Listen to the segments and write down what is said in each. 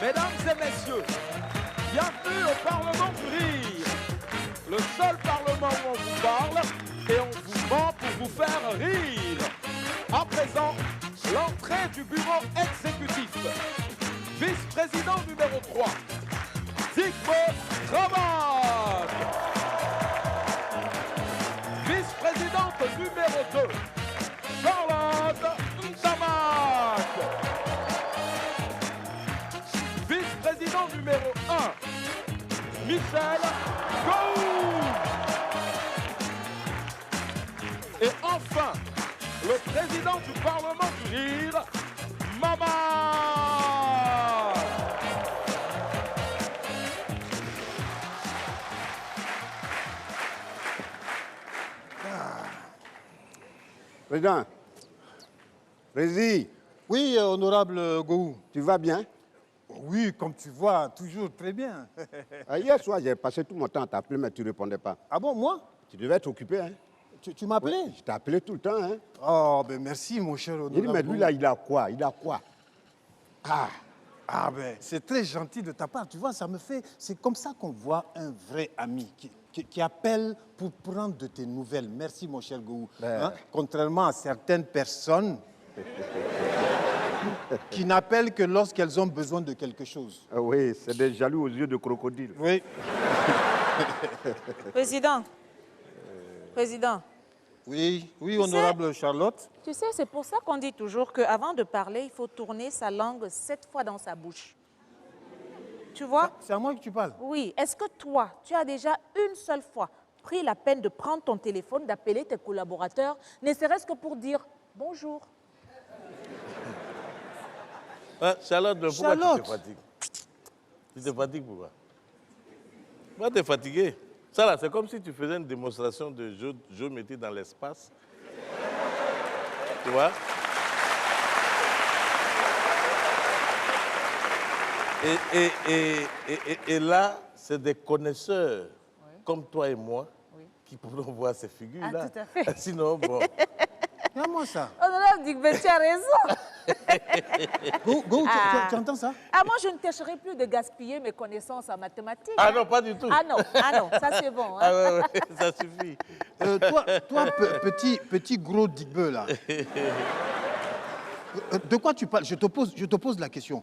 Mesdames et messieurs, bienvenue au Parlement du Rire. Le seul Parlement où on vous parle et on vous ment pour vous faire rire. À présent, l'entrée du bureau exécutif. Vice-président numéro 3, Digbo Traman. Vice-présidente numéro 2, Charlotte Ntamak. Vice-président numéro 1, Michel Gou. Et enfin, le président du Parlement du Rire, Mama. Président, Président. Oui, honorable Gou. Tu vas bien? Oui, comme tu vois, toujours très bien. Hier soir, j'ai passé tout mon temps à t'appeler, mais tu ne répondais pas. Ah bon, moi? Tu devais être occupé, hein? Tu m'appelais? Oui, je t'ai appelé tout le temps, hein? Oh, ben merci, mon cher honorable. Il dit, mais lui, là, il a quoi? Il a quoi? Ah ben, c'est très gentil de ta part. Tu vois, ça me fait... C'est comme ça qu'on voit un vrai ami qui appelle pour prendre de tes nouvelles. Merci, mon cher Gou. Hein? Contrairement à certaines personnes qui n'appellent que lorsqu'elles ont besoin de quelque chose. Oui, c'est des jaloux aux yeux de crocodile. Oui. Président. Président. Oui, honorable Charlotte. Tu sais, c'est pour ça qu'on dit toujours qu'avant de parler, il faut tourner sa langue 7 fois dans sa bouche. Tu vois? C'est à moi que tu parles. Oui. Est-ce que toi, tu as déjà une seule fois pris la peine de prendre ton téléphone, d'appeler tes collaborateurs, ne serait-ce que pour dire bonjour? Charlotte, pourquoi tu te fatigues? Tu te fatigues pourquoi? Pourquoi tu es fatigué? Ça là, c'est comme si tu faisais une démonstration de géométrie dans l'espace. Tu vois? Et là, c'est des connaisseurs comme toi et moi qui pourront voir ces figures-là. Ah, tout à fait. Sinon, bon. Regarde-moi ça. Honorable Digbe, tu as raison. Gou, tu entends ça? Ah, moi, je ne tâcherai plus de gaspiller mes connaissances en mathématiques. Ah non, pas du tout. Ah non, ça c'est bon. Hein. Ah ouais, ça suffit. Toi, petit gros Digbe, là. De quoi tu parles? Je te pose la question.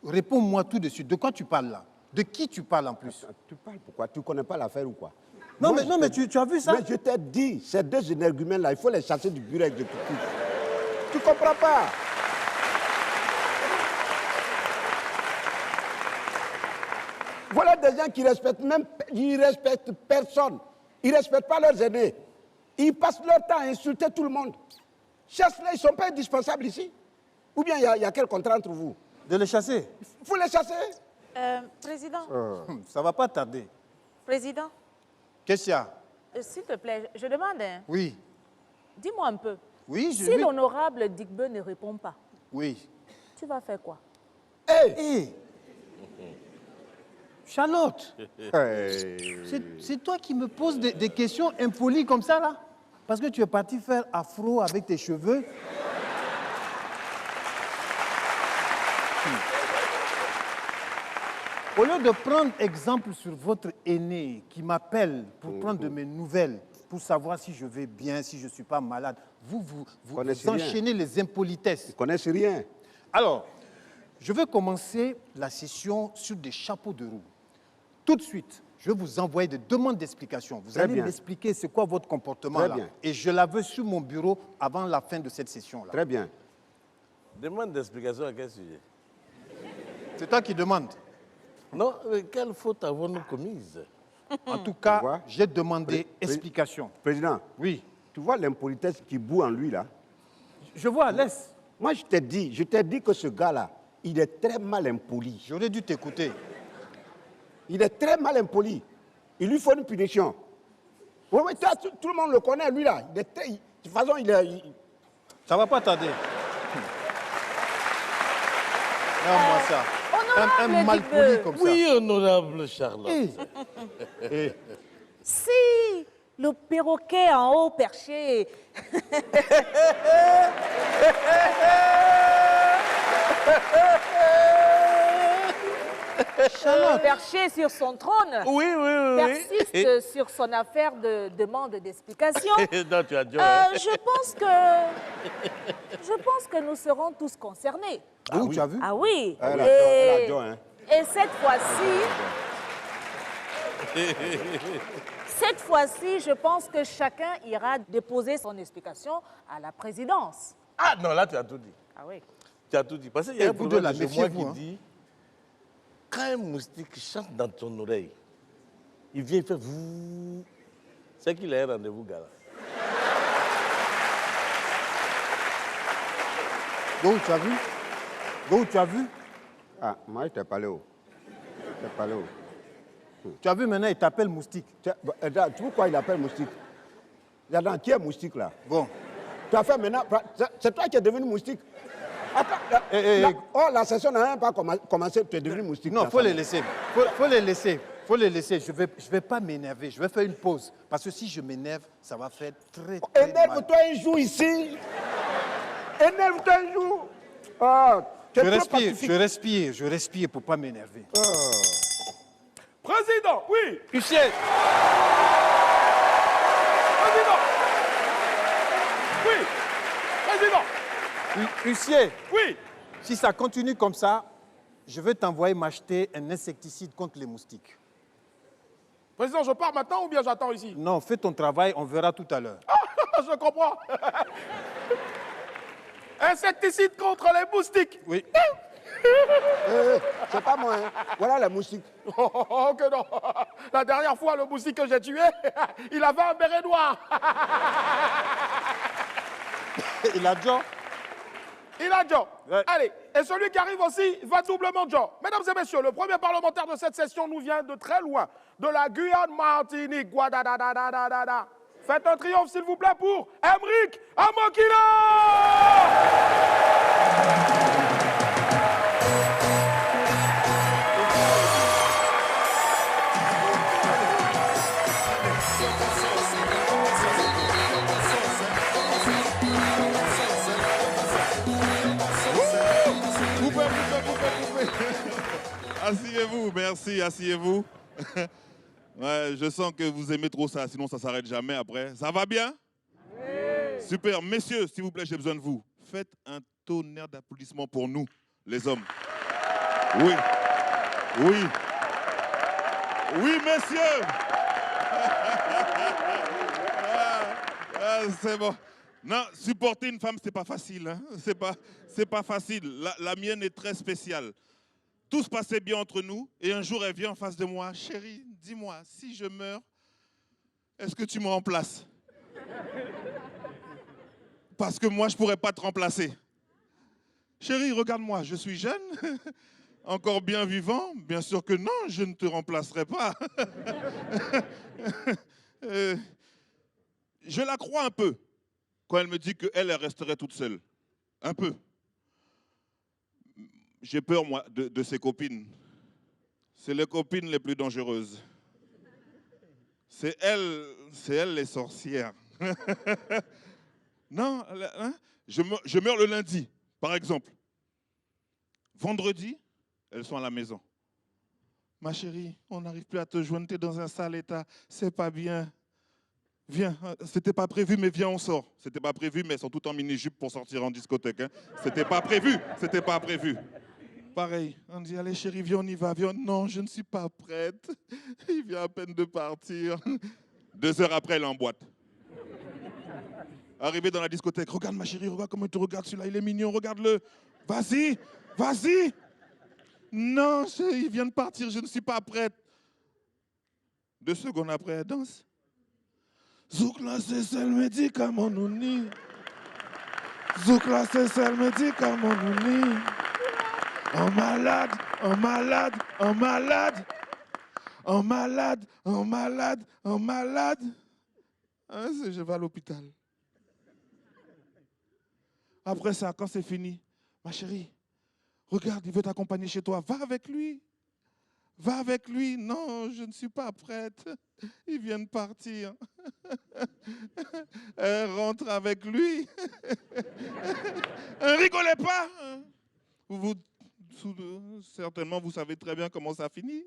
Réponds-moi tout de suite. De quoi tu parles là? De qui tu parles en plus? Tu parles pourquoi? Tu ne connais pas l'affaire ou quoi? Non, Moi, mais tu as vu ça? Mais je t'ai dit, ces deux énergumènes-là, il faut les chasser du bureau exécutif. Tu ne comprends pas? Voilà des gens qui respectent même, ils respectent personne. Ils ne respectent pas leurs aînés. Ils passent leur temps à insulter tout le monde. Chasse-les, ils ne sont pas indispensables ici. Ou bien il y a quel contrat entre vous? De les chasser? Il faut les chasser. Président. Ça va pas tarder. Président. Qu'est-ce qu'il y a? S'il te plaît, je demande, hein, Oui. dis-moi un peu. Oui, Si l'honorable Digbe ne répond pas, Oui. tu vas faire quoi? Hé! Charlotte, Hey. c'est toi qui me poses des questions impolies comme ça, là? Parce que tu es parti faire afro avec tes cheveux. Au lieu de prendre exemple sur votre aîné qui m'appelle pour prendre de mes nouvelles, pour savoir si je vais bien, si je ne suis pas malade, vous enchaînez les impolitesses. Ils ne connaissent rien. Alors, je vais commencer la session sur des chapeaux de roue. Tout de suite, je vais vous envoyer des demandes d'explication. Vous allez m'expliquer c'est quoi votre comportement là. Et je la veux sur mon bureau avant la fin de cette session-là. Très bien. Demande d'explication à quel sujet? C'est toi qui demandes. Non, quelle faute avons-nous commise? En tout cas, j'ai demandé explication. Président, Oui. tu vois l'impolitesse qui bout en lui, là? Je vois, laisse. Moi, je t'ai dit que ce gars-là, il est très mal impoli. J'aurais dû t'écouter. Il est très mal impoli. Il lui faut une punition. Oui, tout le monde le connaît, lui, là. De toute façon, Ça va pas tarder. Regarde-moi ça. Un malpoli comme ça. Oui, honorable Charlotte. Si le perroquet en haut perché. Charlotte, perché sur son trône, Oui, oui, oui. persiste sur son affaire de demande d'explication. Non, tu as dit, ouais. Je pense que nous serons tous concernés. Ah oui, tu as vu? Ah oui. Elle a Joe, hein. Et cette fois-ci, je pense que chacun ira déposer son explication à la présidence. Ah non, là, tu as tout dit. Ah oui. Tu as tout dit. Parce qu'il y a un vous deux, proverbe là, de chez moi méfiez-vous, qui dit, quand un moustique chante dans ton oreille, il vient, il fait vous. C'est qu'il a un rendez-vous, gars. Go, tu as vu? Go, tu as vu? Ah, moi, je t'ai parlé où? Je t'ai parlé où? Tu as vu maintenant, il t'appelle moustique. Tu vois pourquoi il appelle moustique? J'adore, qui est moustique là? Bon. Tu as fait maintenant. C'est toi qui es devenu moustique. Attends, la session n'a même pas commencé, tu es devenu moustique. Non, il faut les laisser. Faut les laisser. Faut les laisser. Je vais pas m'énerver. Je vais faire une pause. Parce que si je m'énerve, ça va faire très mal. Énerve-toi un jour ici. Énerve-toi un jour. Oh, tu es trop pacifique. Je respire pour pas m'énerver. Président, oui. Huissier. Président. Oui. Président. Huissier, Oui. si ça continue comme ça, je vais t'envoyer m'acheter un insecticide contre les moustiques. Président, je pars maintenant ou bien j'attends ici? Non, fais ton travail, on verra tout à l'heure. Je comprends. Insecticide contre les moustiques. Oui. C'est pas moi, hein. Voilà la moustique. Oh, que non. La dernière fois, le moustique que j'ai tué, il avait un béret noir. Il a John. Il a John. Ouais. Allez, et celui qui arrive aussi va doublement John. Mesdames et messieurs, le premier parlementaire de cette session nous vient de très loin, de la Guyane, Martinique, Guadadadadadadada. Faites un triomphe, s'il vous plaît, pour Emric Amokina. Asseyez-vous, merci, asseyez-vous. Ouais, je sens que vous aimez trop ça, sinon ça ne s'arrête jamais après. Ça va bien? Oui. Super. Messieurs, s'il vous plaît, j'ai besoin de vous. Faites un tonnerre d'applaudissements pour nous, les hommes. Oui. Oui. Oui, messieurs. C'est bon. Non, supporter une femme, c'est pas facile. Hein? C'est pas facile. La mienne est très spéciale. Tout se passait bien entre nous et un jour, elle vient en face de moi. Chérie, dis-moi, si je meurs, est-ce que tu me remplaces? Parce que moi, je ne pourrais pas te remplacer. Chérie, regarde-moi, je suis jeune, encore bien vivant. Bien sûr que non, je ne te remplacerai pas. Je la crois un peu quand elle me dit qu'elle resterait toute seule. Un peu. J'ai peur, moi, de ses copines. C'est les copines les plus dangereuses. C'est elles les sorcières. Non, hein? Je meurs le lundi, par exemple. Vendredi, elles sont à la maison. Ma chérie, on n'arrive plus à te joindre, tu es dans un sale état, c'est pas bien. Viens, c'était pas prévu, mais viens, on sort. C'était pas prévu, mais elles sont toutes en mini-jupe pour sortir en discothèque. Hein. C'était pas prévu, c'était pas prévu. Pareil, on dit, allez chérie, viens, on y va, viens. Non, je ne suis pas prête. Il vient à peine de partir. 2 heures après, elle est en boîte. Arrivé dans la discothèque, regarde ma chérie, regarde comment tu regardes celui-là, il est mignon, regarde-le. Vas-y, vas-y. Non, il vient de partir, je ne suis pas prête. 2 secondes après, elle danse. Zoukla, c'est seul médicament nous nie. Zoukla, c'est seul médicament nous nie. Un malade, un malade, un malade. Un malade, un malade, un malade. Hein, je vais à l'hôpital. Après ça, quand c'est fini, ma chérie, regarde, il veut t'accompagner chez toi. Va avec lui. Va avec lui. Non, je ne suis pas prête. Il vient de partir. Elle rentre avec lui. Ne rigolez pas. Vous certainement, vous savez très bien comment ça finit.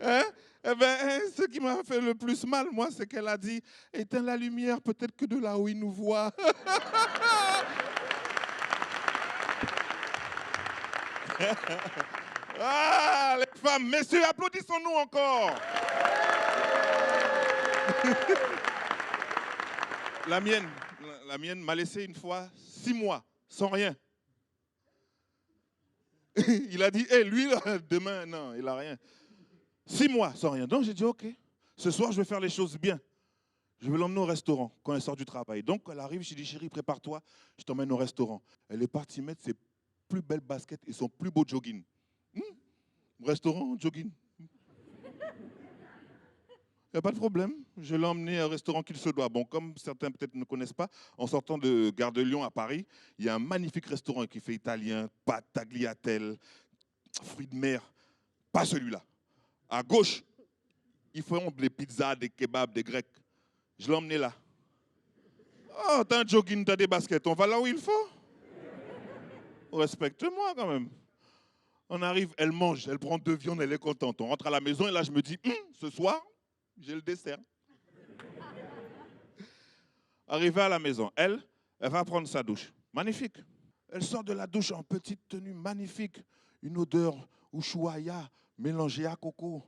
Hein? Eh bien, ce qui m'a fait le plus mal, moi, c'est qu'elle a dit « Éteins la lumière, peut-être que de là où il nous voit. » Ah, les femmes, messieurs, applaudissons-nous encore. La mienne m'a laissé une fois 6 mois, sans rien. Il a dit, hey, lui, là, demain, non, il n'a rien. 6 mois, sans rien. Donc, j'ai dit, OK, ce soir, je vais faire les choses bien. Je vais l'emmener au restaurant quand elle sort du travail. Donc, quand elle arrive, je dis, chérie, prépare-toi, je t'emmène au restaurant. Elle est partie mettre ses plus belles baskets et son plus beau jogging. Restaurant, jogging. Il n'y a pas de problème. Je l'ai emmené au restaurant qu'il se doit. Bon, comme certains peut-être ne connaissent pas, en sortant de Gare de Lyon à Paris, il y a un magnifique restaurant qui fait italien, pâtes, tagliatelle, fruits de mer. Pas celui-là. À gauche, ils font des pizzas, des kebabs, des grecs. Je l'ai emmené là. Oh, t'as un jogging, t'as des baskets. On va là où il faut. Respecte-moi quand même. On arrive, elle mange, elle prend 2 viandes, elle est contente. On rentre à la maison et là, je me dis, ce soir, j'ai le dessert. Arrivée à la maison, elle va prendre sa douche. Magnifique. Elle sort de la douche en petite tenue magnifique. Une odeur Ushuaïa mélangée à coco.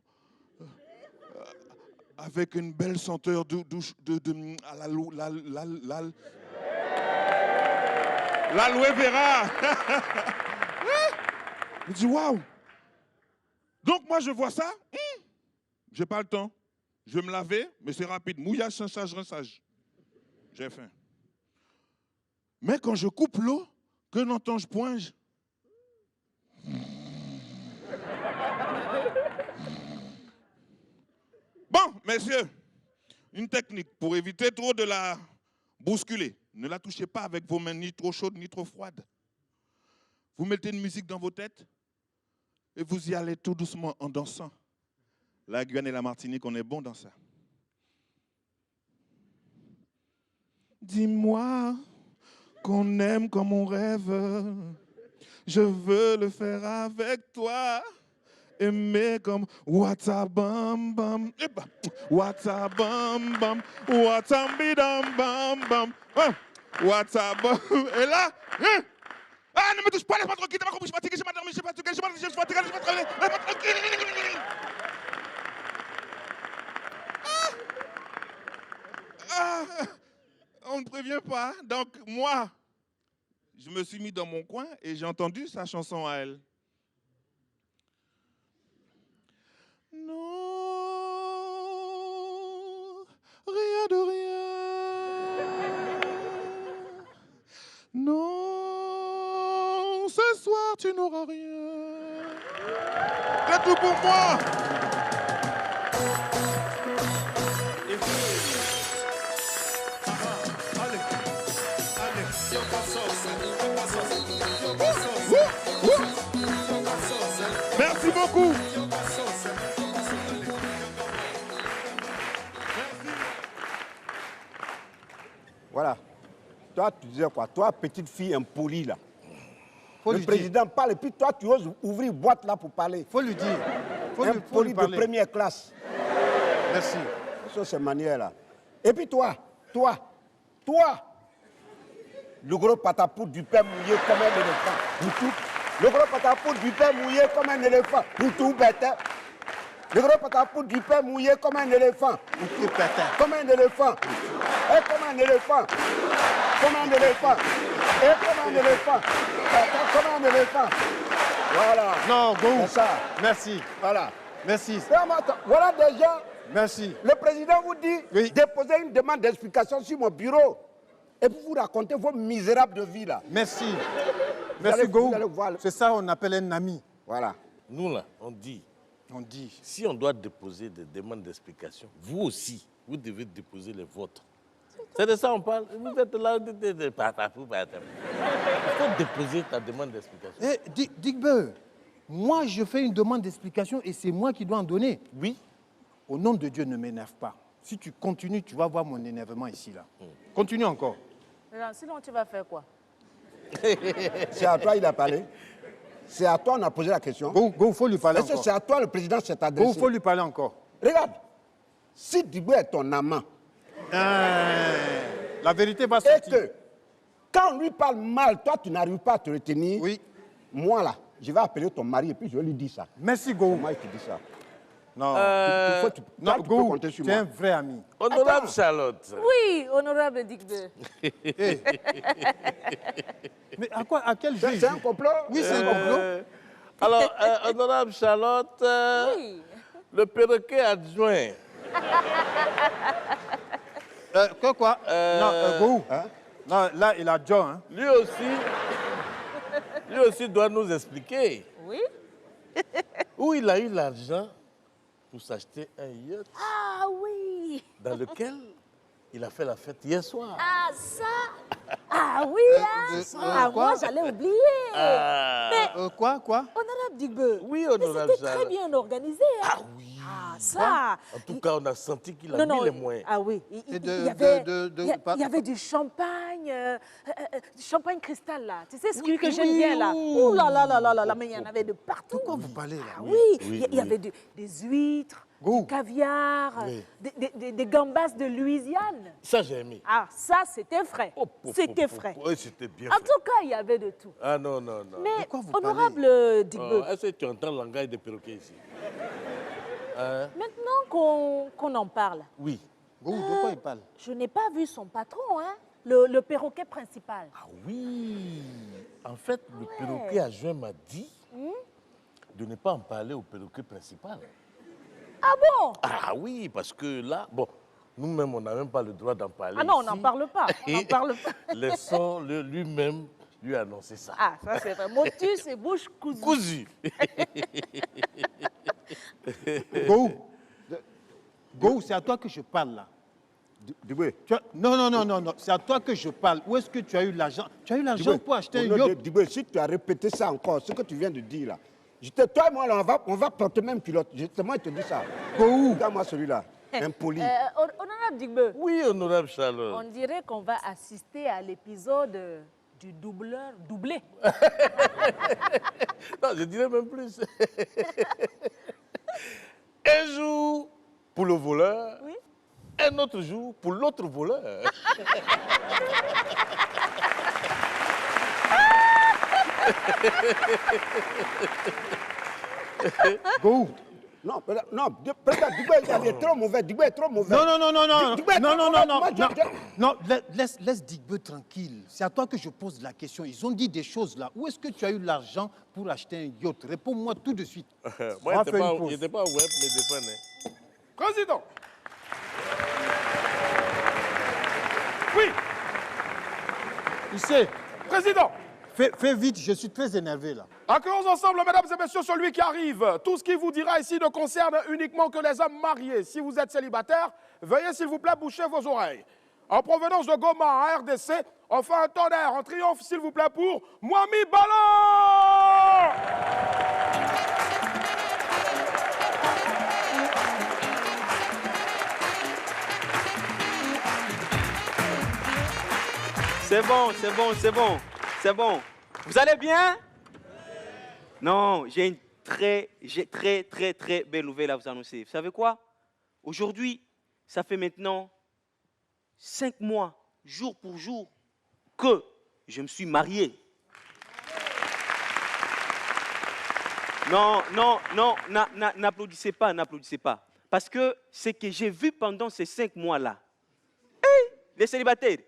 Avec une belle senteur à l'aloe vera. Je dis, waouh. Donc moi, je vois ça. J'ai pas le temps. Je vais me laver, mais c'est rapide. Mouillage, rinçage, rinçage. J'ai faim. Mais quand je coupe l'eau, que n'entends-je point? Bon, messieurs, une technique pour éviter trop de la bousculer. Ne la touchez pas avec vos mains ni trop chaudes ni trop froides. Vous mettez une musique dans vos têtes et vous y allez tout doucement en dansant. La Guyane et la Martinique, on est bon dans ça. Dis-moi qu'on aime comme on rêve. Je veux le faire avec toi. Aimer comme Watabam bam. Watabam bam. Watambidam bam bam. Watabam. Et là, ah, ne me touche pas, laisse-moi tranquille, t'as pas compris, je suis fatigué, je m'endormi, je suis fatigué, je suis fatigué, laisse-moi tranquille. On ne prévient pas. Donc, moi, je me suis mis dans mon coin et j'ai entendu sa chanson à elle. Non, rien de rien. Non, ce soir, tu n'auras rien. C'est tout pour moi. Merci beaucoup. Voilà. Toi, tu disais quoi? Toi, petite fille impolie, là. Le président parle et puis toi, tu oses ouvrir boîte là pour parler. Faut lui dire. Impoli de première classe. Merci. Sur ces manières-là. Et puis toi, le gros patapou du père mouillé comme un éléphant. Le gros patapou du père mouillé comme un éléphant. Tout bête. Le gros patapou du père mouillé comme un éléphant. Comme un éléphant. Et comme un éléphant. Comme un éléphant. Et comme un éléphant. Comme un éléphant. Voilà. Non, go. C'est ça. Merci. Voilà. Merci. Voilà des gens. Merci. Le président vous dit, oui, déposez une demande d'explication sur mon bureau. Et puis vous racontez vos misérables de vie là. Merci. Merci Go. C'est ça on appelle un ami. Voilà. Nous là, on dit, si on doit déposer des demandes d'explication, vous aussi, vous devez déposer les vôtres. C'est de ça on parle. Vous êtes là, il faut déposer ta demande d'explication. Digbe, moi je fais une demande d'explication et c'est moi qui dois en donner. Oui. Au nom de Dieu, ne m'énerve pas. Si tu continues, tu vas voir mon énervement ici là. Continue encore. Sinon, tu vas faire quoi? C'est à toi il a parlé. C'est à toi on a posé la question. Go, il faut lui parler encore. C'est à toi le président s'est adressé. Go, il faut lui parler encore. Regarde, si Digbo est ton amant, la vérité va sortir. et que quand on lui parle mal, toi tu n'arrives pas à te retenir, oui. Moi là, je vais appeler ton mari et puis je vais lui dire ça. Merci Go. Moi je te dis ça. Non, tu peux compter sur tu es moi. un vrai ami. Honorable Charlotte. Oui, honorable Digbe. Mais à quel juge? C'est un complot? Oui, c'est un complot. Alors, honorable Charlotte, Oui. le perroquet adjoint. Quoi? Non, Go. Hein? Non, là, il a John. Hein. Lui aussi doit nous expliquer Oui. où il a eu l'argent pour s'acheter un yacht Ah oui. dans lequel il a fait la fête hier soir. Ah ça. Ah oui, hein. quoi? Moi, j'allais oublier. Quoi? Honorable Digbe. Oui, Mais honorable c'était très Charlotte. bien organisé. Hein. Ah oui. Ah ça. En tout cas, on a senti qu'il a mis les moyens. Ah oui. Et Il y avait du champagne, du champagne cristal là. Tu sais celui que j'aime bien là. Ouh là là là là là là, mais il y en avait de partout. De quoi vous parlez là? Ah oui, il y avait des huîtres, du caviar, Oui. des gambas de Louisiane. Ça, j'ai aimé. Ah ça c'était frais. C'était frais. Oui, c'était bien En fait. tout cas, il y avait de tout. Ah non. Mais quoi vous honorable Digbe, Est-ce que tu entends le langage des perroquets ici? maintenant qu'on en parle, Oui. Go, de quoi il parle? je n'ai pas vu son patron, hein, le perroquet principal. Ah oui. En fait, le perroquet adjoint m'a dit de ne pas en parler au perroquet principal. Ah bon? Ah oui, parce que là, bon, nous-mêmes, on n'a même pas le droit d'en parler. Ah non, on ici. n'en parle pas. On n'en parle pas. Laissons-le lui-même lui annoncer ça. Ah, ça c'est vrai. Motus et bouche cousue. Cousu. Go, c'est à toi que je parle là. Digbo. Non, c'est à toi que je parle. Où est-ce que tu as eu l'argent? Tu as eu l'argent pour acheter un yacht? Digbo, si tu as répété ça encore, ce que tu viens de dire là, toi et moi, là, on va porter même culotte. Justement, il te dit ça. Regarde-moi celui-là, impoli. Honorable Digbe, Oui, honorable Charlotte. on dirait qu'on va assister à l'épisode du doubleur doublé. Non, je dirais même plus. Un jour pour le voleur, Oui. un autre jour pour l'autre voleur. Go. Non, président, Digbo, il est trop mauvais. Digbo est trop mauvais. Non, laisse Digbe tranquille. C'est à toi que je pose la question. Ils ont dit des choses là. Où est-ce que tu as eu l'argent pour acheter un yacht? Réponds-moi tout de suite. Moi, On va il faire une pause. n'était pas web, mais défendre. Président. Oui, Il sait. président. Fais vite, je suis très énervé là. Accueillons ensemble, mesdames et messieurs, celui qui arrive. Tout ce qu'il vous dira ici ne concerne uniquement que les hommes mariés. Si vous êtes célibataire, veuillez s'il vous plaît boucher vos oreilles. En provenance de Goma, en RDC, on fait un tonnerre en triomphe, s'il vous plaît, pour Moami Ballon. C'est bon. Vous allez bien? Non, j'ai une très belle nouvelle à vous annoncer. Vous savez quoi? Aujourd'hui, ça fait maintenant 5 mois, jour pour jour, que je me suis marié. Non, n'applaudissez pas. Parce que ce que j'ai vu pendant ces 5 mois-là, les célibataires,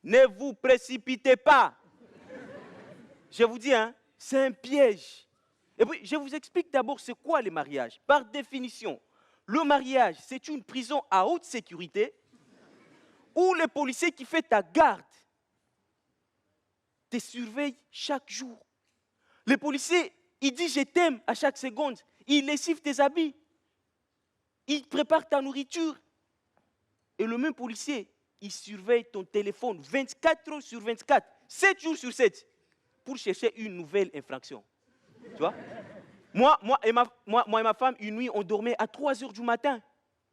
ne vous précipitez pas. Je vous dis, hein, c'est un piège. Et puis, je vous explique d'abord c'est quoi les mariages. Par définition, le mariage, c'est une prison à haute sécurité où le policier qui fait ta garde te surveille chaque jour. Le policier, il dit je t'aime à chaque seconde. Il lessive tes habits. Il prépare ta nourriture. Et le même policier, il surveille ton téléphone 24 heures sur 24, 7 jours sur 7, pour chercher une nouvelle infraction. Tu vois? Moi et ma femme, une nuit, on dormait à 3 heures du matin.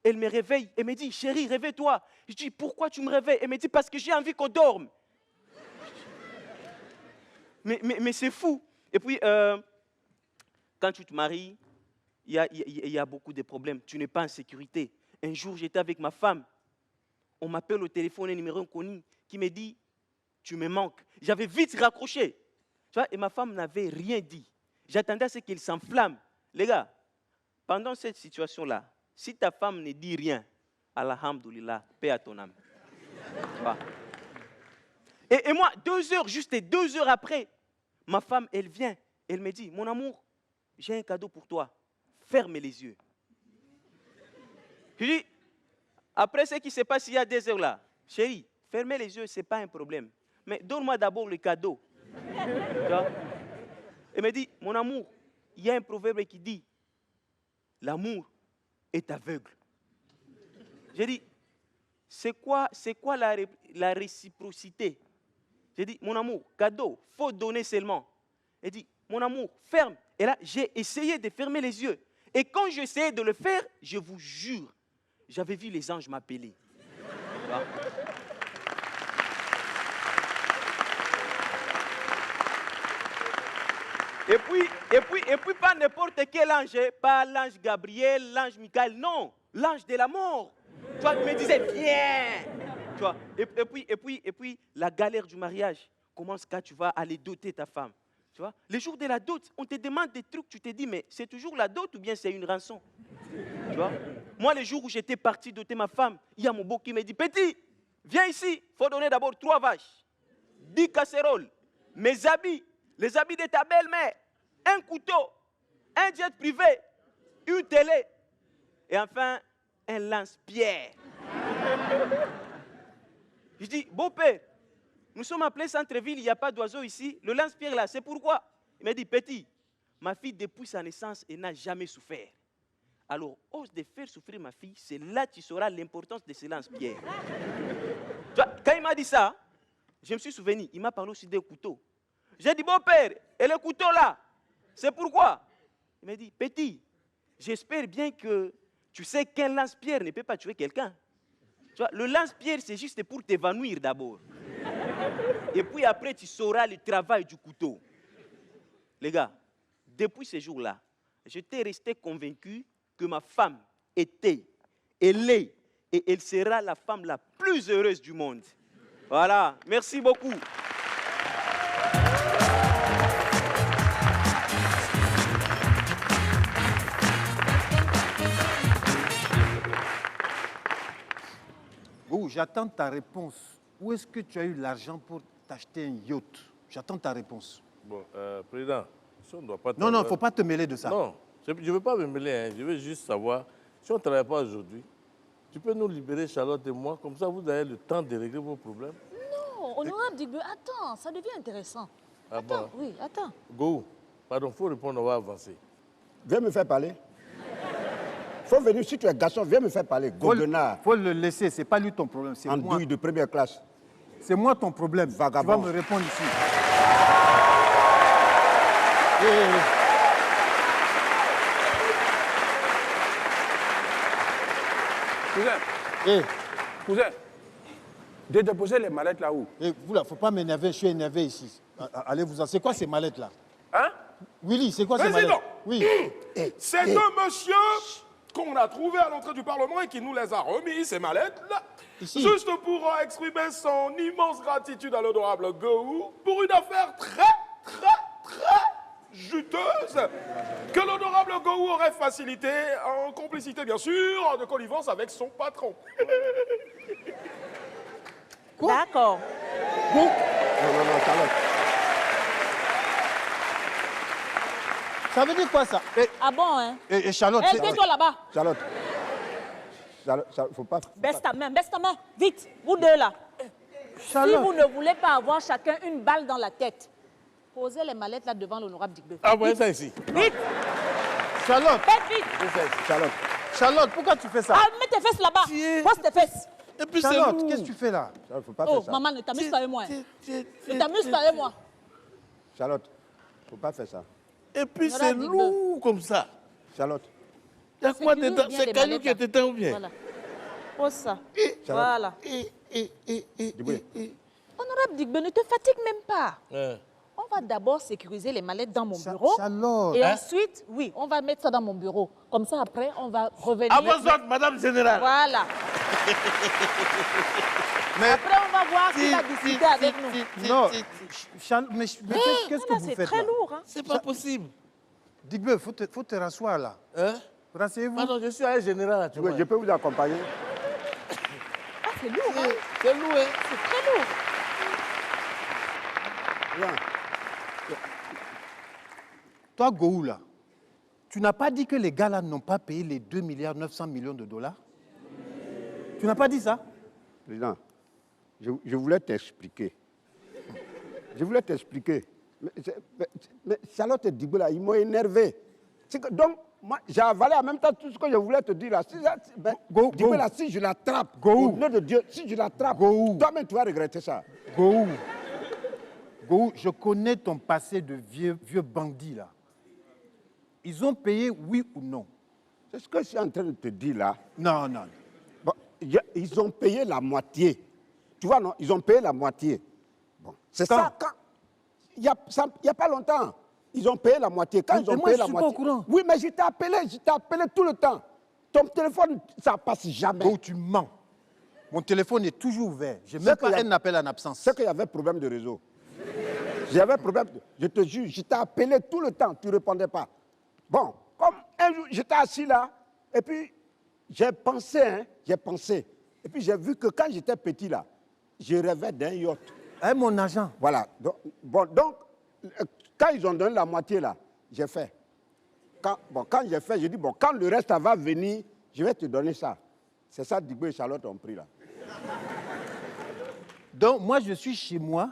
Elle me réveille. Elle me dit, chérie, réveille-toi. Je dis, pourquoi tu me réveilles? Elle me dit, parce que j'ai envie qu'on dorme. Mais c'est fou. Et puis, quand tu te maries, il y a beaucoup de problèmes. Tu n'es pas en sécurité. Un jour, j'étais avec ma femme. On m'appelle au téléphone, un numéro inconnu, qui me dit, tu me manques. J'avais vite raccroché. Tu vois, et ma femme n'avait rien dit. J'attendais à ce qu'elle s'enflamme. Les gars, pendant cette situation-là, si ta femme ne dit rien, alhamdoulilah, paix à ton âme. Et moi, 2 heures, juste 2 heures après, ma femme, elle vient, elle me dit, mon amour, j'ai un cadeau pour toi, ferme les yeux. Je dis, après ce qui se passe il y a 2 heures là, chérie, fermer les yeux, ce n'est pas un problème. Mais donne-moi d'abord le cadeau. Elle me dit, mon amour, il y a un proverbe qui dit, l'amour est aveugle. J'ai dit, c'est quoi la réciprocité? J'ai dit, mon amour, cadeau, il faut donner seulement. Elle dit, mon amour, ferme. Et là, j'ai essayé de fermer les yeux. Et quand j'essayais de le faire, je vous jure, j'avais vu les anges m'appeler. Et puis pas n'importe quel ange, pas l'ange Gabriel, l'ange Michael, non, l'ange de la mort. Tu vois, il me disait, viens. Tu vois, et puis, la galère du mariage commence quand tu vas aller doter ta femme. Tu vois, les jours de la dot, on te demande des trucs, tu te dis, mais c'est toujours la dot ou bien c'est une rançon? Tu vois, moi, les jours où j'étais parti doter ma femme, il y a mon beau qui me dit, petit, viens ici, il faut donner d'abord 3 vaches, 10 casseroles, mes habits, les habits de ta belle-mère, un couteau, un jet privé, une télé, et enfin, un lance-pierre. Je dis, beau-père, nous sommes en plein centre-ville, il n'y a pas d'oiseaux ici. Le lance-pierre là, c'est pourquoi? Il m'a dit, petit, ma fille depuis sa naissance, elle n'a jamais souffert. Alors, ose de faire souffrir ma fille, c'est là que tu sauras l'importance de ce lance-pierre. Quand il m'a dit ça, je me suis souvenu, il m'a parlé aussi des couteaux. J'ai dit, beau-père, et le couteau là, c'est pourquoi? Il m'a dit, petit, j'espère bien que tu sais qu'un lance-pierre ne peut pas tuer quelqu'un. Tu vois, le lance-pierre, c'est juste pour t'évanouir d'abord. Et puis après, tu sauras le travail du couteau. Les gars, depuis ce jour-là, j'étais resté convaincu que ma femme était, elle est, et elle sera la femme la plus heureuse du monde. Voilà, merci beaucoup. Oh, j'attends ta réponse. Où est-ce que tu as eu l'argent pour t'acheter un yacht? J'attends ta réponse. Bon, président, si on ne doit pas... Non, il ne faut pas te mêler de ça. Non, je ne veux pas me mêler, hein. Je veux juste savoir, si on ne travaille pas aujourd'hui, tu peux nous libérer, Charlotte et moi, comme ça vous avez le temps de régler vos problèmes. Non, honorable Digbe, attends, ça devient intéressant. Ah attends, bon? Oui, attends. Go, pardon, il faut répondre, on va avancer. Viens me faire parler. Faut venir, si tu es garçon, viens me faire parler. Goguenard. Faut le laisser, c'est pas lui ton problème, c'est moi. Andouille de première classe. C'est moi ton problème. Vagabond. Tu vas me répondre ici. Cousin, cousin, de déposer les mallettes là où? Vous là, faut pas m'énerver, je suis énervé ici. Allez-vous-en. C'est quoi ces mallettes là? Hein? Willy, c'est quoi ces mallettes? Oui. C'est un monsieur qu'on a trouvé à l'entrée du Parlement et qui nous les a remis, ces mallettes-là, juste pour exprimer son immense gratitude à l'honorable Gou pour une affaire très juteuse que l'honorable Gou aurait facilité en complicité, bien sûr, de connivence avec son patron. D'accord. Non, Charlotte. Ça veut dire quoi ça? Ah bon, hein? Et Charlotte, tais-toi là-bas. Charlotte, faut pas... Baisse ta main, vite, vous deux là. Charlotte. Si vous ne voulez pas avoir chacun une balle dans la tête, posez les mallettes là devant l'honorable Digbe. Ah, voyez ça ici. Vite. Charlotte. Faites vite. Charlotte, pourquoi tu fais ça? Ah, mets tes fesses là-bas. Pose tes fesses. Et puis Charlotte, qu'est-ce que tu fais là? Charlotte, faut pas faire ça. Maman, ne t'amuse pas avec moi. Ne t'amuse pas avec moi. Charlotte, faut pas faire ça. Et puis c'est lourd comme ça. Charlotte. Il y a quoi dedans? C'est Caillou qui est dedans ou bien? Voilà. Pose ça. Charlotte. Voilà. Honorable Digbe, ne te fatigue même pas. On va d'abord sécuriser les mallettes dans mon bureau. Charlotte. Et ensuite, oui, on va mettre ça dans mon bureau. Comme ça, après, on va revenir. À vos ordres, Madame Générale. Voilà. Mais après, on va voir qui va discuter avec nous. Non, Charlotte, mais qu'est-ce que vous faites là? C'est très lourd. Hein? C'est pas possible. Digbeu, faut te rasseoir là. Hein? Rasseyez-vous. Pardon, je suis un général. Tu vois. Je peux vous accompagner? Ah, c'est lourd, hein? C'est lourd, hein? C'est très lourd. Viens. Toi, Gohou, là, tu n'as pas dit que les gars là n'ont pas payé les 2 milliards 900 millions de dollars? Tu n'as pas dit ça? Président, je voulais t'expliquer. Je voulais t'expliquer. Mais Charlotte et Digbeu, là, ils m'ont énervé. Donc, moi, j'ai avalé en même temps tout ce que je voulais te dire là. Digbeu, là, si je l'attrape, au nom de Dieu, si je l'attrape, toi-même, tu vas regretter ça. Gohou, je connais ton passé de vieux bandit là. Ils ont payé, oui ou non? C'est ce que je suis en train de te dire là. Non, non. Bon, ils ont payé la moitié. Tu vois, non? Ils ont payé la moitié. Bon, c'est ça, quand... Il n'y a pas longtemps. Ils ont payé la moitié. Quand ils ont payé la moitié. Pas au courant. Oui, mais je t'ai appelé tout le temps. Ton téléphone, ça passe jamais. Oh, tu mens. Mon téléphone est toujours ouvert. Je n'ai même pas un appel en absence. C'est qu'il y avait problème de réseau. J'avais problème. Je te jure, je t'ai appelé tout le temps, tu ne répondais pas. Bon, comme un jour, j'étais assis là, et puis j'ai pensé. Et puis j'ai vu que quand j'étais petit là, je rêvais d'un yacht. Hein, mon agent. Voilà. Donc, quand ils ont donné la moitié là, j'ai fait. Quand j'ai fait, j'ai dit, bon, quand le reste va venir, je vais te donner ça. C'est ça, Digbeu et Charlotte ont pris là. Donc, moi, je suis chez moi,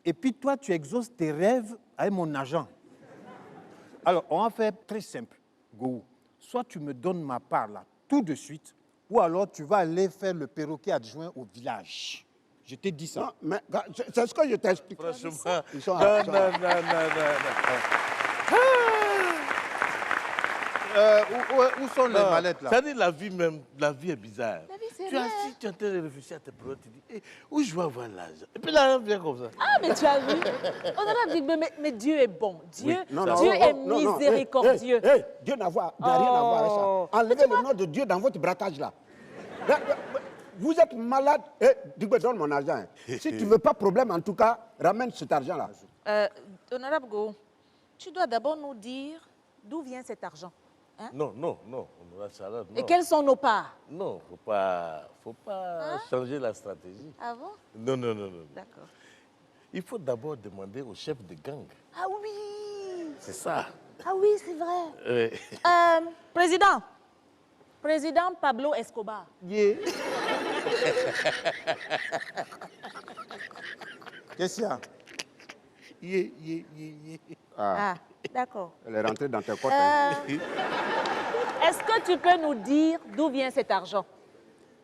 et puis toi, tu exauces tes rêves avec mon agent. Alors, on va faire très simple, Gohou. Soit tu me donnes ma part là, tout de suite, ou alors tu vas aller faire le perroquet adjoint au village. Je t'ai dit ça. Non, mais c'est ce que je t'explique. Franchement, Ils sont non. Où sont les mallettes là? Ça dit la vie même, la vie est bizarre. La vie, c'est tu es vrai. assis, tu es en train de réfléchir à tes problèmes, tu dis, où je vais avoir l'argent? Et puis là, on vient comme ça. Ah, mais tu as vu? On a dit, mais Dieu est bon. Dieu, Non, Dieu est miséricordieux. Dieu n'a rien à voir avec ça. Enlevez le nom de Dieu dans votre braquage là. Vous êtes malade. Digbeu, donne mon argent. Si tu ne veux pas de problème, en tout cas, ramène cet argent là. Honorable Gohou, tu dois d'abord nous dire d'où vient cet argent. Hein? Non, Charlotte, non. Et quelles sont nos parts? Non, faut pas changer la stratégie. Ah bon? Non. D'accord. Il faut d'abord demander au chef de gang. Ah oui! C'est ça. Ah oui, c'est vrai. Président Pablo Escobar. Yeah. Qu'est-ce qu'il y a? Yeah. Ah, d'accord. Elle est rentrée dans tes côtes. Est-ce que tu peux nous dire d'où vient cet argent?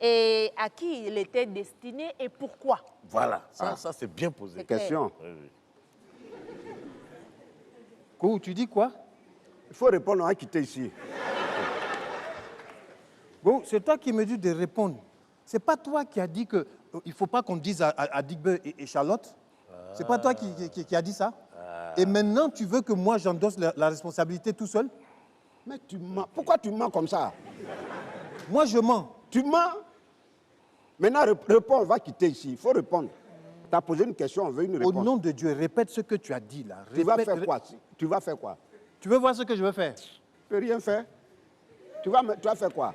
Et à qui il était destiné et pourquoi? Voilà, ça c'est bien posé. Question. Oui. Gohou, tu dis quoi? Il faut répondre à quitter ici. Gohou, c'est toi qui me dis de répondre. C'est pas toi qui as dit qu'il ne faut pas qu'on dise à Digbeu et Charlotte? C'est pas toi qui a dit ça? Et maintenant, tu veux que moi, j'endosse la responsabilité tout seul? Mais tu mens. Pourquoi tu mens comme ça? Moi, je mens. Tu mens. Maintenant, réponds, on va quitter ici. Il faut répondre. Tu as posé une question, on veut une réponse. Au nom de Dieu, répète ce que tu as dit là. Tu vas faire quoi? Tu vas faire quoi? Tu veux voir ce que je veux faire? Tu peux rien faire. Tu vas faire quoi?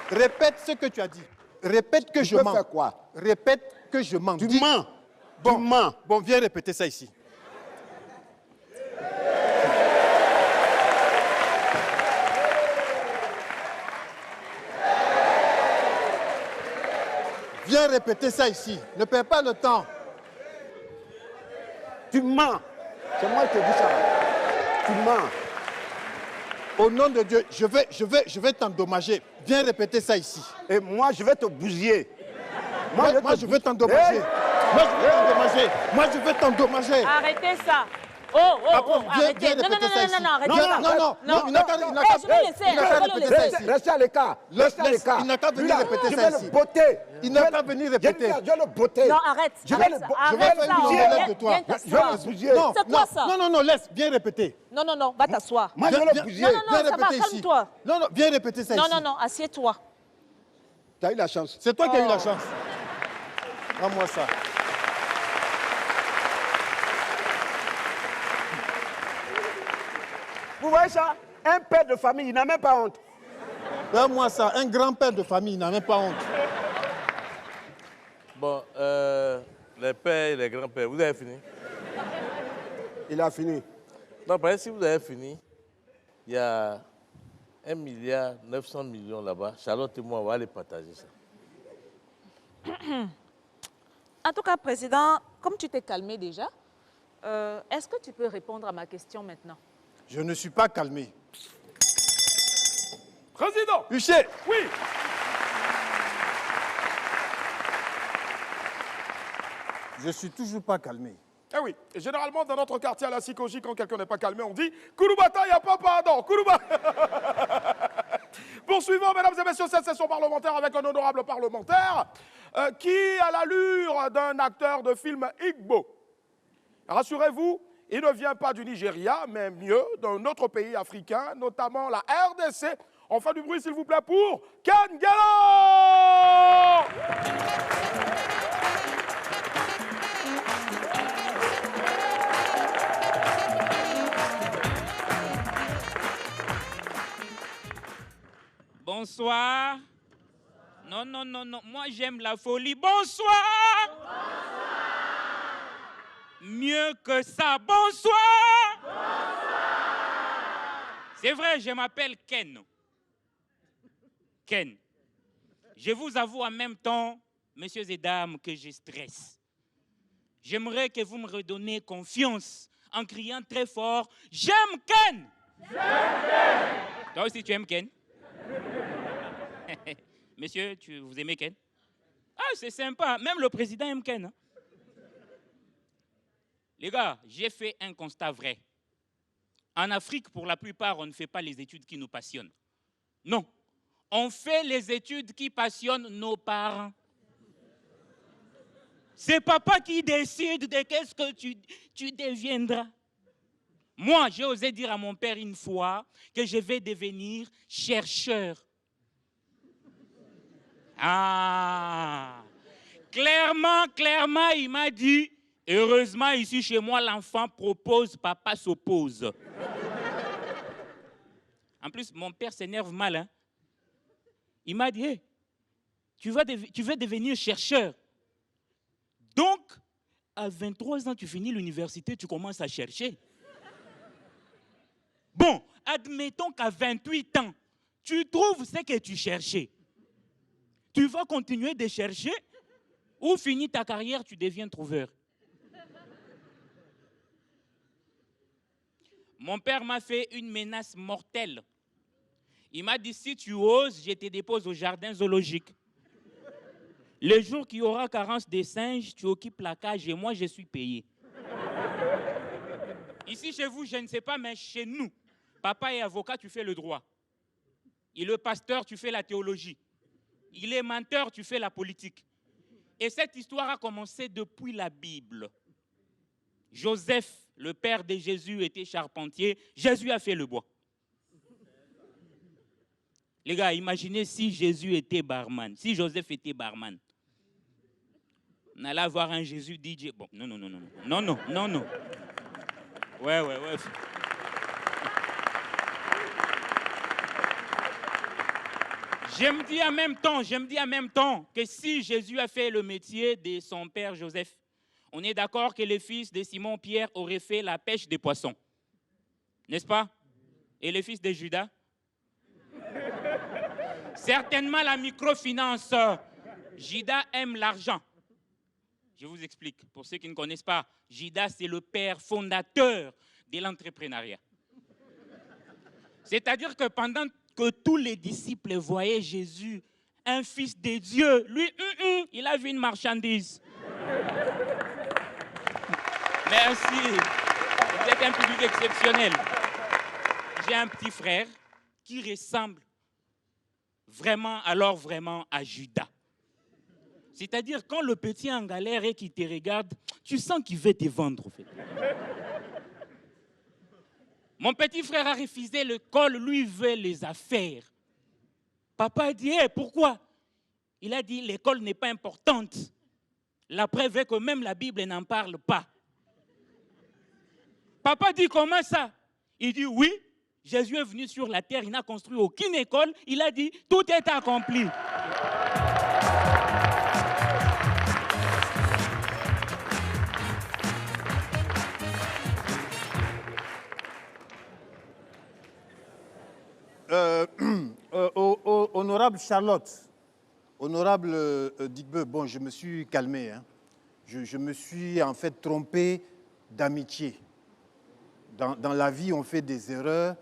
Répète ce que tu as dit. Répète que je mens. Tu peux faire quoi? Répète que je mens. Tu mens. Bon, tu mens. Bon, viens répéter ça ici. Viens répéter ça ici. Ne perds pas le temps. Tu mens. C'est moi qui te dis ça. Tu mens. Au nom de Dieu, je vais t'endommager. Viens répéter ça ici. Et moi, je vais te bousiller. Moi, je veux t'endommager. Moi, je veux t'endommager. Moi, je veux t'endommager. Arrêtez ça. Arrêtez. Non, il n'a qu'à Restez à l'écart. Il n'a qu'à venir répéter ça ici. Il n'a qu'à venir répéter. Je vais le botter. Non, arrête. Je vais faire une omelette de toi. Je vais le bousiller. C'est quoi ça? Non, laisse, viens répéter. Non, va t'asseoir. Moi, je vais le bousiller. Non, ça va, calme-toi. Non, viens répéter ça ici. Non, assieds-toi. Tu as eu la chance. C'est toi qui as eu la chance. Rends-moi ça. Vous voyez ça? Un père de famille, il n'a même pas honte. Donne-moi ça. Un grand-père de famille, il n'a même pas honte. Bon, les pères et les grands-pères, vous avez fini? Il a fini. Non, parce que si vous avez fini, il y a 1,9 milliard là-bas. Charlotte et moi, on va aller partager ça. En tout cas, Président, comme tu t'es calmé déjà, est-ce que tu peux répondre à ma question maintenant? Je ne suis pas calmé. Président. Huchet. Oui. Je suis toujours pas calmé. Eh oui, et généralement dans notre quartier à la Sikoji, quand quelqu'un n'est pas calmé, on dit « Kouroubata, il n'y a pas pardon, Kourouba !» Poursuivons, mesdames et messieurs, cette session parlementaire avec un honorable parlementaire qui a l'allure d'un acteur de film Igbo. Rassurez-vous, il ne vient pas du Nigeria, mais mieux, d'un autre pays africain, notamment la RDC. On fait du bruit, s'il vous plaît, pour Ken Gallo! Bonsoir. Non. Moi, j'aime la folie. Bonsoir. Mieux que ça. Bonsoir. C'est vrai, je m'appelle Ken. Ken. Je vous avoue en même temps, messieurs et dames, que je stresse. J'aimerais que vous me redonniez confiance en criant très fort « J'aime Ken !» J'aime Ken. Toi aussi, tu aimes Ken? Messieurs, vous aimez Ken? Ah, c'est sympa. Même le président aime Ken. Hein? Les gars, j'ai fait un constat vrai. En Afrique, pour la plupart, on ne fait pas les études qui nous passionnent. Non. On fait les études qui passionnent nos parents. C'est papa qui décide de qu'est-ce que tu deviendras. Moi, j'ai osé dire à mon père une fois que je vais devenir chercheur. Ah! Clairement, il m'a dit, heureusement, ici chez moi, l'enfant propose, papa s'oppose. En plus, mon père s'énerve mal. Hein? Il m'a dit, hey, tu veux devenir chercheur. Donc, à 23 ans, tu finis l'université, tu commences à chercher. Bon, admettons qu'à 28 ans, tu trouves ce que tu cherchais. Tu vas continuer de chercher ou finis ta carrière, tu deviens trouveur. Mon père m'a fait une menace mortelle. Il m'a dit, si tu oses, je te dépose au jardin zoologique. Le jour qu'il y aura carence des singes, tu occupes la cage et moi, je suis payé. Ici, chez vous, je ne sais pas, mais chez nous, papa est avocat, tu fais le droit. Il est pasteur, tu fais la théologie. Il est menteur, tu fais la politique. Et cette histoire a commencé depuis la Bible. Joseph, le père de Jésus, était charpentier. Jésus a fait le bois. Les gars, imaginez si Jésus était barman, si Joseph était barman. On allait avoir un Jésus DJ. Bon, non. Ouais. Je me dis en même temps que si Jésus a fait le métier de son père Joseph, on est d'accord que les fils de Simon-Pierre auraient fait la pêche des poissons. N'est-ce pas? Et les fils de Judas? Certainement la microfinance. Judas aime l'argent. Je vous explique. Pour ceux qui ne connaissent pas, Judas, c'est le père fondateur de l'entrepreneuriat. C'est-à-dire que pendant que tous les disciples voyaient Jésus, un fils de Dieu, lui, ding, il a vu une marchandise. Merci. Vous êtes un public exceptionnel. J'ai un petit frère qui ressemble vraiment à Judas. C'est-à-dire, quand le petit est en galère et qu'il te regarde, tu sens qu'il veut te vendre, en fait. Mon petit frère a refusé l'école, lui il veut les affaires. Papa a dit, hey, pourquoi? Il a dit, l'école n'est pas importante. La preuve est que même la Bible n'en parle pas. Papa dit, comment ça? Il dit, oui, Jésus est venu sur la terre, il n'a construit aucune école. Il a dit, tout est accompli. Honorable Charlotte, honorable Digbeu, bon, je me suis calmé. Hein. Je me suis en fait trompé d'amitié. Dans la vie, on fait des erreurs.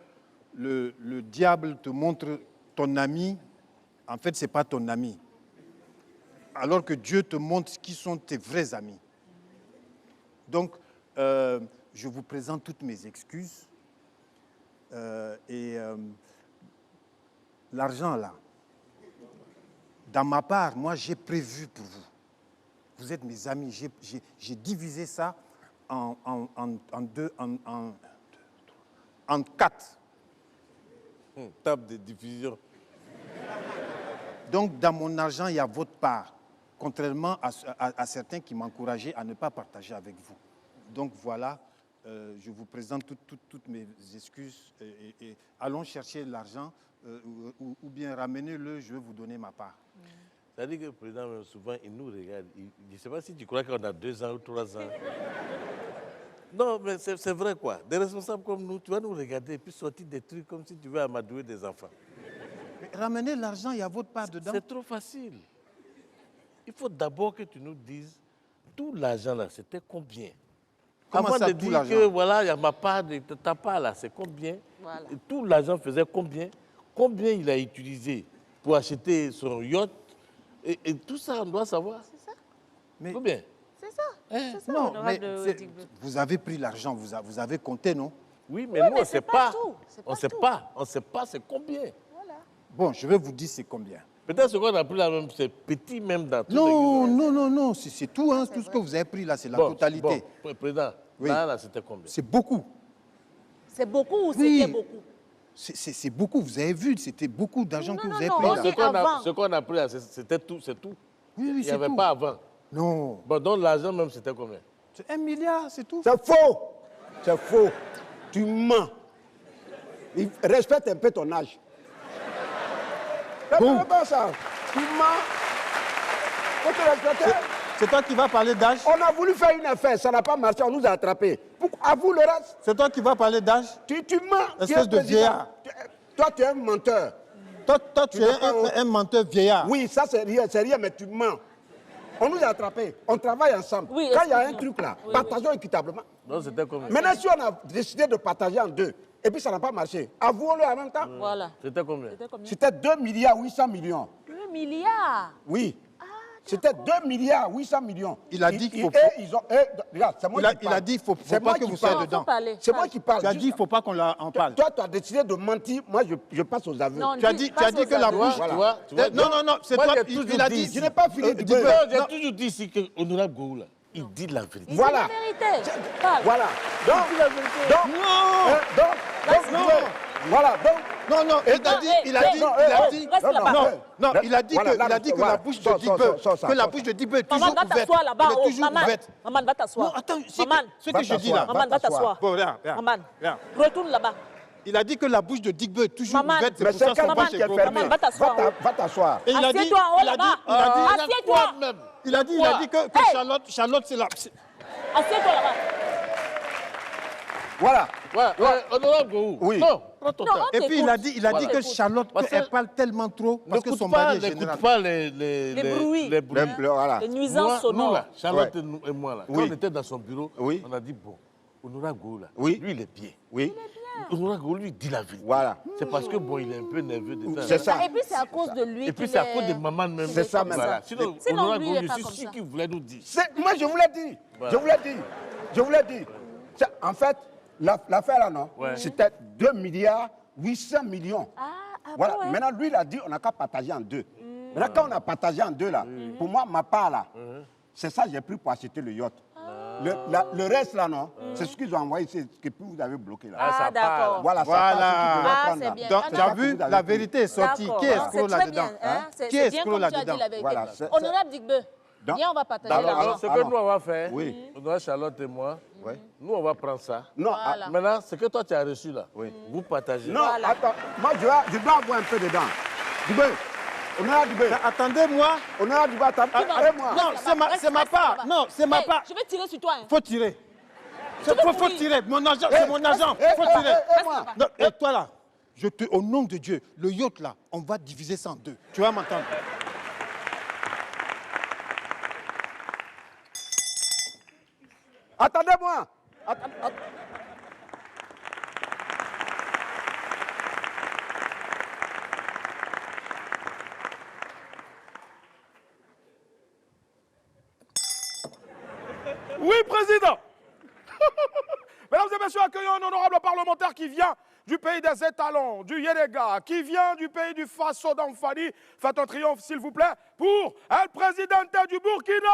Le diable te montre ton ami. En fait, ce n'est pas ton ami. Alors que Dieu te montre qui sont tes vrais amis. Donc, je vous présente toutes mes excuses. L'argent, là, dans ma part, moi, j'ai prévu pour vous. Vous êtes mes amis. J'ai divisé ça en quatre. Table de diffusion. Donc, dans mon argent, il y a votre part, contrairement à certains qui m'encourageaient à ne pas partager avec vous. Donc, voilà, je vous présente toutes mes excuses. Et allons chercher l'argent ou bien ramenez-le, je vais vous donner ma part. C'est-à-dire que le président, souvent, il nous regarde. Je ne sais pas si tu crois qu'on a 2 ans ou 3 ans. Non, mais c'est vrai, quoi. Des responsables comme nous, tu vas nous regarder et puis sortir des trucs comme si tu veux amadouer des enfants. Mais ramenez l'argent, il y a votre part dedans. C'est trop facile. Il faut d'abord que tu nous dises, tout l'argent là, c'était combien? Comment Avant ça, de tout dire l'argent? que voilà, il y a ma part, de ta part là, c'est combien? Voilà. Et tout l'argent faisait combien? Combien il a utilisé pour acheter son yacht? Et tout ça, on doit savoir. C'est ça. Mais, combien? C'est ça. C'est ça, non, honorable mais de Digbeu. vous avez pris l'argent, vous avez compté, non? Oui, mais Oui, nous, mais on ne sait c'est pas. tout. On ne sait pas. On ne sait pas c'est combien. Voilà. Bon, je vais vous dire c'est combien. Peut-être ce qu'on a pris là même, c'est petit même dans tout. Non, c'est tout, hein, tout ce que vous avez pris là, c'est la totalité. Bon, président, Oui. là, c'était combien? C'est beaucoup. C'est beaucoup ou Oui. c'était beaucoup? C'est beaucoup, vous avez vu, c'était beaucoup d'argent que vous avez non, pris non, là. c'est Ce qu'on a pris là, c'était tout, c'est tout. Oui, Il n'y c'est avait tout. pas avant. Non, Bon, donc l'argent même, c'était combien? c'est 1 milliard, c'est tout. C'est faux. C'est faux. Tu mens. Respecte un peu ton âge. Bon. C'est pas ça. Tu mens. Faut te respecter. C'est toi qui vas parler d'âge? On a voulu faire une affaire, ça n'a pas marché, on nous a attrapés. À vous le reste. C'est toi qui vas parler d'âge? Tu mens. Tu es Espèce de président. vieillard. Toi, tu es un menteur. Toi, tu n'as es pas un menteur vieillard. Oui, ça c'est rien, mais tu mens. On nous a attrapés, on travaille ensemble. Oui, quand il y a un excuse-moi. truc là, Oui, partageons équitablement. Non, c'était combien? Maintenant, si on a décidé de partager en deux, et puis ça n'a pas marché, avouons-le en même temps. Voilà. C'était combien? C'était combien? C'était 2 milliards 800 millions. 2 milliards. Oui. C'était 2 milliards 800 millions. Il a dit qu'il faut- Regarde, c'est moi qui Il a parle. dit qu'il faut C'est pas moi que qui vous parle. soyez dedans. Faut parler. C'est moi qui parle. Tu as dit qu'il ne faut pas qu'on en parle. Toi, tu as décidé de mentir. Moi, je passe aux aveux. Non, Tu as dit que la bouche... Voilà. Tu vois, Non, c'est moi, toi... j'ai toujours Il a dit dit... Je n'ai pas fini de Digbeu, dire. Non, j'ai non. toujours dit ici que Honorable Gou, là, il dit la vérité. Il Voilà. dit la vérité. Parle. Voilà. Donc, voilà. Donc, Non, il a dit que la bouche de Digbeu, que la bouche de Digbeu est toujours Maman, va ouverte. t'asseoir là-bas. Elle est Oh, toujours maman. ouverte. Maman, va t'asseoir. Non, attends, Maman. ce que je dis là. Maman, va t'asseoir. Bon, regarde. Maman, Regarde. retourne là-bas. Il a dit que la bouche de Digbeu est toujours Maman. ouverte. C'est mais pour c'est ça quelle son bouche bouche qui est est fermée. fermée? Va t'asseoir. Va t'asseoir. Et il a dit... Assieds-toi en haut là-bas. Assieds-toi. Il a dit que Hey. Charlotte, c'est la... Assieds-toi là-bas. Voilà. Ouais, Honorable Gou. Oui. Non, prends ton Non, temps. on Et puis il a dit Voilà. que Charlotte, Parce elle que- parle tellement trop parce que son mari est général. N'écoute pas Les bruits. les bruits. Voilà. Les nuisances Nous, sonores. là, Charlotte et moi, là, Oui. quand on était dans son bureau, Oui. on a dit, bon, Honorable Gou, là, Oui. lui, il est bien. Oui. On lui dit la vérité. Voilà. C'est parce que, bon, il est un peu nerveux de C'est ça. Et puis c'est à cause de lui. Et puis c'est à cause de maman même. C'est ça même. Voilà. Sinon, Sinon, on lui, il est pas c'est comme celui ça. qui voulait nous dire. Moi, je vous l'ai dit. Voilà. Je vous l'ai dit. En fait, l'affaire là, non, Ouais. c'était 2 milliards 800 millions. Voilà. bon, ouais. Maintenant, lui, il a dit on n'a qu'à partager en deux. Maintenant, quand on a partagé en deux, là, pour moi, ma part, là, c'est ça que j'ai pris pour acheter le yacht. Le reste, là, non, c'est ce qu'ils ont envoyé, c'est ce que vous avez bloqué, là. Ah, d'accord. Voilà, ça Voilà. part, ce qu'ils devaient Ah, prendre, c'est là. bien. Donc, Ah, tu as non. vu, la vérité est sortie. D'accord. Qui est Non, escroc c'est très là-dedans bien, hein. C'est Qui est bien escroc comme tu as là-dedans dit la vérité. Voilà, Honorable Digbe, Donc- viens, on va partager Alors, l'argent. Ce que nous, on va faire, Oui. on Charlotte et moi, Oui. nous, on va prendre ça. Non, Voilà. Maintenant, ce que toi, tu as reçu là, Oui. vous partagez. non, Voilà. attends, moi, je dois avoir un peu dedans. Dubé, honorable Dubé, Attendez-moi. honorable Dubé, attendez-moi. Non, c'est ma part. Non, c'est ma Hey, part. je vais tirer sur toi. Hein. Faut tirer. veux Faut pourrir. tirer. Mon argent, c'est mon argent. Faut tirer. moi. Non, et toi là, au nom de Dieu, le yacht là, on va diviser ça en deux. Tu vas m'entendre. Attendez-moi. Oui, président. Mesdames et messieurs, accueillons un honorable parlementaire qui vient du pays des étalons, du Yénéga, qui vient du pays du Faso d'Amfani. Faites un triomphe, s'il vous plaît, pour El Presidente du Burkina.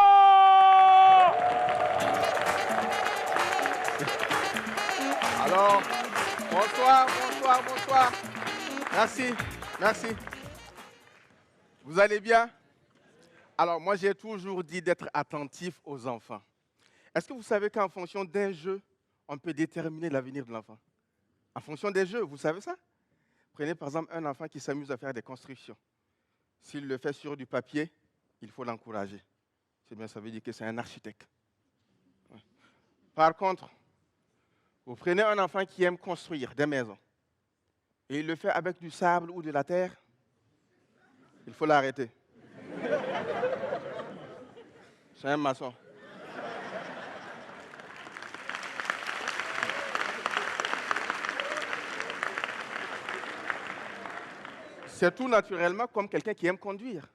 Alors, bonsoir. Merci. Vous allez bien? Alors, moi, j'ai toujours dit d'être attentif aux enfants. Est-ce que vous savez qu'en fonction d'un jeu, on peut déterminer l'avenir de l'enfant? En fonction des jeux, vous savez ça? Prenez par exemple un enfant qui s'amuse à faire des constructions. S'il le fait sur du papier, il faut l'encourager. C'est bien, ça veut dire que c'est un architecte. Ouais. Par contre, vous prenez un enfant qui aime construire des maisons et il le fait avec du sable ou de la terre, il faut l'arrêter. C'est un maçon. C'est tout naturellement comme quelqu'un qui aime conduire.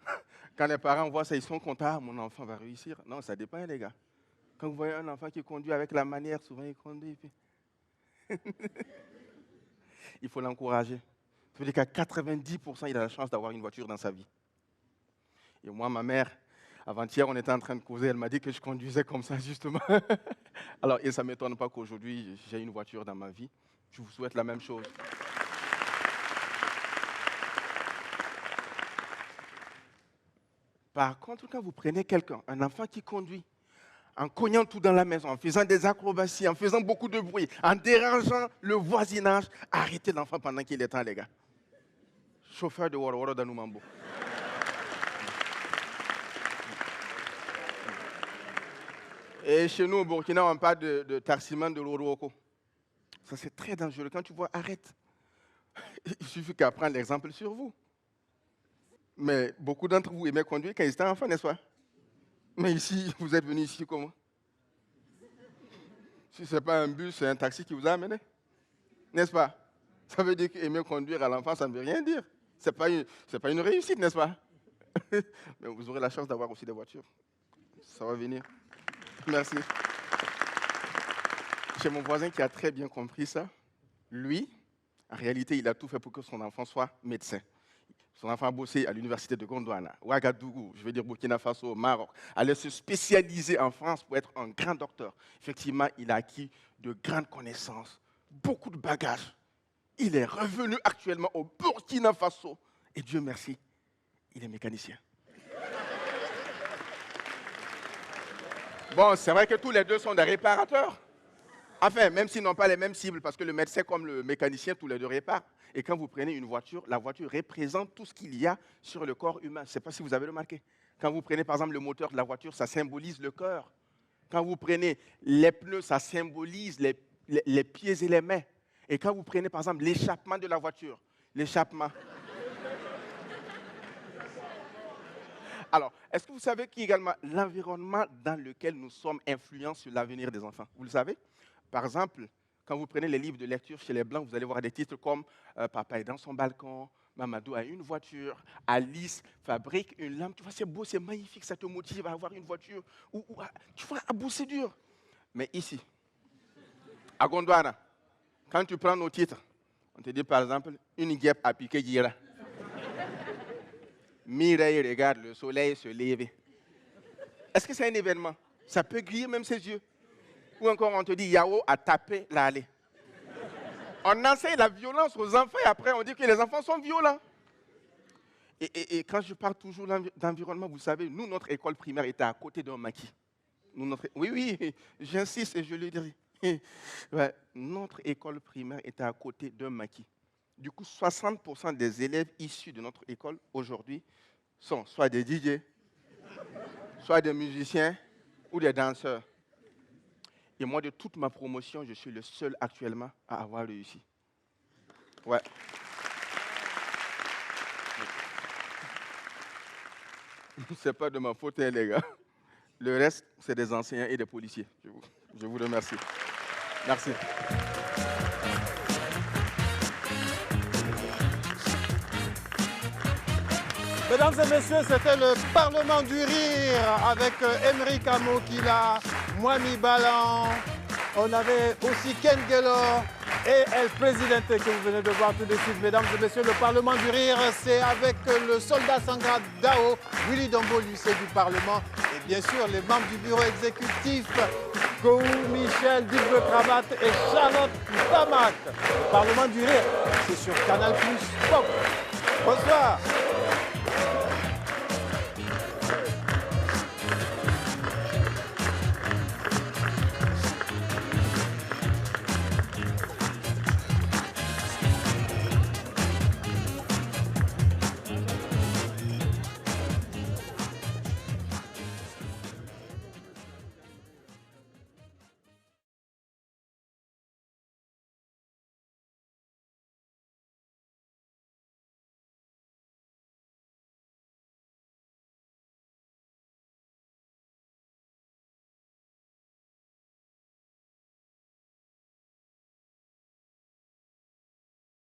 Quand les parents voient ça, ils sont contents. Ah, mon enfant va réussir. Non, ça dépend, les gars. Quand vous voyez un enfant qui conduit avec la manière, souvent il conduit. Puis... il faut l'encourager. Ça veut dire qu'à 90%, il a la chance d'avoir une voiture dans sa vie. Et moi, ma mère, avant-hier, on était en train de causer. Elle m'a dit que je conduisais comme ça, justement. Alors, et ça ne m'étonne pas qu'aujourd'hui, j'ai une voiture dans ma vie. Je vous souhaite la même chose. Par contre, quand vous prenez quelqu'un, un enfant qui conduit, en cognant tout dans la maison, en faisant des acrobaties, en faisant beaucoup de bruit, en dérangeant le voisinage, arrêtez l'enfant pendant qu'il est temps, les gars. Chauffeur de Woro dans Noumambo. Et chez nous, au Burkina, on parle de tarsiman de l'Oroko. Ça, c'est très dangereux. Quand tu vois, arrête. Il suffit qu'à prendre l'exemple sur vous. Mais beaucoup d'entre vous aimaient conduire quand ils étaient enfants, n'est-ce pas? Mais ici, vous êtes venus ici comment? Si ce n'est pas un bus, c'est un taxi qui vous a amené. N'est-ce pas? Ça veut dire qu'aimer conduire à l'enfant, ça ne veut rien dire. Ce n'est pas une réussite, n'est-ce pas? Mais vous aurez la chance d'avoir aussi des voitures. Ça va venir. Merci. J'ai mon voisin qui a très bien compris ça. Lui, en réalité, il a tout fait pour que son enfant soit médecin. Son enfant a bossé à l'université de Gondwana, Ouagadougou, je veux dire Burkina Faso, Maroc, allait se spécialiser en France pour être un grand docteur. Effectivement, il a acquis de grandes connaissances, beaucoup de bagages. Il est revenu actuellement au Burkina Faso et Dieu merci, il est mécanicien. Bon, c'est vrai que tous les deux sont des réparateurs. Enfin, même s'ils n'ont pas les mêmes cibles, parce que le médecin comme le mécanicien, tous les deux réparent. Et quand vous prenez une voiture, la voiture représente tout ce qu'il y a sur le corps humain. Je ne sais pas si vous avez remarqué. Quand vous prenez par exemple le moteur de la voiture, ça symbolise le cœur. Quand vous prenez les pneus, ça symbolise les pieds et les mains. Et quand vous prenez par exemple l'échappement de la voiture, l'échappement. Alors, est-ce que vous savez qu'également l'environnement dans lequel nous sommes influence sur l'avenir des enfants? Vous le savez? Par exemple, Quand vous prenez les livres de lecture chez les Blancs, vous allez voir des titres comme Papa est dans son balcon, Mamadou a une voiture, Alice fabrique une lampe. Tu vois, c'est beau, c'est magnifique, ça te motive à avoir une voiture. Tu vois, à bout, c'est dur. Mais ici, à Gondwana, quand tu prends nos titres, on te dit par exemple, une guêpe a piqué Gira. Mireille regarde le soleil se lever. Est-ce que c'est un événement? Ça peut griller même ses yeux. Ou encore on te dit, Yao a tapé l'allée. On enseigne la violence aux enfants et après on dit que les enfants sont violents. Et quand je parle toujours d'environnement, vous savez, nous, notre école primaire était à côté d'un maquis. Oui, j'insiste et je le dirai. Ouais, notre école primaire était à côté d'un maquis. Du coup, 60% des élèves issus de notre école aujourd'hui sont soit des DJ, soit des musiciens ou des danseurs. Et moi, de toute ma promotion, je suis le seul actuellement à avoir réussi. Ouais. C'est pas de ma faute, hein, les gars. Le reste, c'est des enseignants et des policiers. Je vous remercie. Merci. Mesdames et messieurs, c'était le Parlement du Rire avec Émeric Amokila, Mwami Balan. On avait aussi Ken Gelor et El Presidente que vous venez de voir tout de suite. Mesdames et messieurs, le Parlement du Rire, c'est avec le soldat Sangra Dao, Willy Dombo, lycée du Parlement, et bien sûr les membres du bureau exécutif, Kou Michel, Dick de Cravate et Charlotte Tamak. Le Parlement du Rire, c'est sur Canal+. Bonsoir.